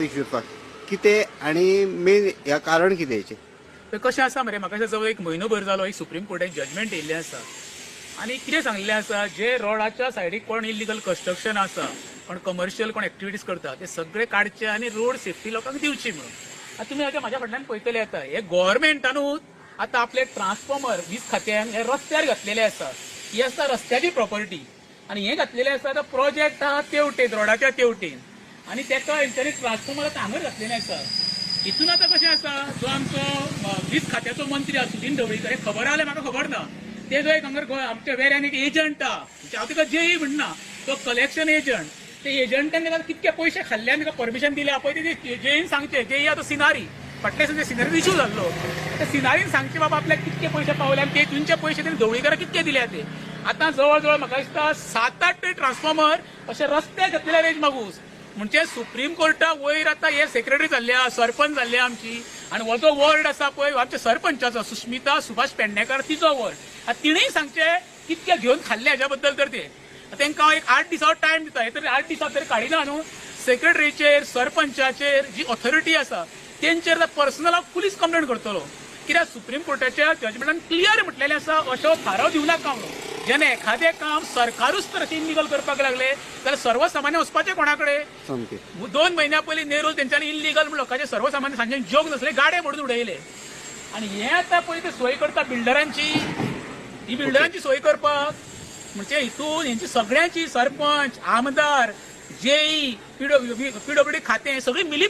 विचारपाक कितें आनी मेन ह्या कारण कितें हेचें कशें आसा मरे म्हाका जवळ एक म्हयनोभर जालो एक सुप्रीम कोर्टान जजमेंट येयल्लें आसा आनी कितें सांगलें आसा जे रोडाच्या सायडीक कोण इलिगल कन्स्ट्रक्शन आसा कोण कमर्शियल कोण एक्टिविटीज करता ते सगळे काडचे आनी रोड सेफ्टी लोकांक दिवची म्हणून आतां तुमी आतां म्हाज्या फाटल्यान पळयतले आतां हे गोव्हर्मेंटानूच आतां आपले ट्रान्सफॉर्मर वीज खात्यान हे रस्त्यार घातलेले आसा ही आसा रस्त्याची प्रॉपर्टी आनी हे घातलेले आसा आतां प्रोजेक्ट आहा तेवटेन रोडाच्या तेवटेन आनी तेका हेंच्यांनी ट्रान्सफॉर्मर आतां हांगर घातलेले आसा हितून आतां कशें आसा जो आमचो वीज खात्याचो मंत्री आसा सुदीन ढवळीकर हे खबर आहा म्हाका खबर ना ते जो एक हांगर आमच्या वेऱ्यान एक एजंट आहा हांव तिका जेई म्हणना तो कलेक्शन एजंट ते एजंटान ताका कितके पयशे खाल्ले आनी ताका परमिशन दिल्या पळय ते जेईन सांगचे जेई आतां सिनारी फाटल्या दिसा सिनारीचो इशू जाल्लो त्या सिनारीन सांगचे बाबा आपल्याक कितके पयशे पावले आनी ते तुमचे पयशे तेणी ढवळीकराक कितके दिल्या ते आतां जवळ जवळ म्हाका दिसता 7-8 ट्रान्सफॉर्मर अशे रस्ते घातलेले रेंज मागूस म्हणजे सुप्रीम कोर्टा वयर आता हे सेक्रेटरी जाल्ले सरपंच जाल्ले आमची आणि हो जो वॉर्ड आसा पळय आमच्या सरपंचाचो सुस्मिता सुभाष पेडणेकर तिचो वॉर्ड तिणेय सांगचे कितके घेवन खाल्ले हाच्या बद्दल तर ते तांकां एक 8 दिसांचो टायम दिता हे तरी 8 दिसां तरी काडिना न्हू सेक्रेटरीचेर सरपंचाचेर जी ऑथॉरिटी आसा तेंचेर पर्सनल हांव पुलीस कंप्लेंट करतलो कित्याक सुप्रीम कोर्टाच्या जजमेंटान क्लियर म्हटलेलें आसा अशो थाराव दिवं नाका म्हणून जेन्ना एखादें काम सरकारूच तर इल्लीगल करपाक लागले जाल्यार सर्वसामान्य वचपाचें कोणा कडेन 2 म्हयन्या पयलीं नेरूल तेंच्यांनी इल्लीगल लोकांचे सर्वसामान्य सांजे जोग नसले गाडे मोडून उडयले आनी हे आतां पळय ते सोय करता बिल्डरांची ही बिल्डरांची सोय करपाक म्हणजे हितून हेंची सगळ्यांची सरपंच आमदार जेई पीडब्ल्यूडी खातें सगळीं मिली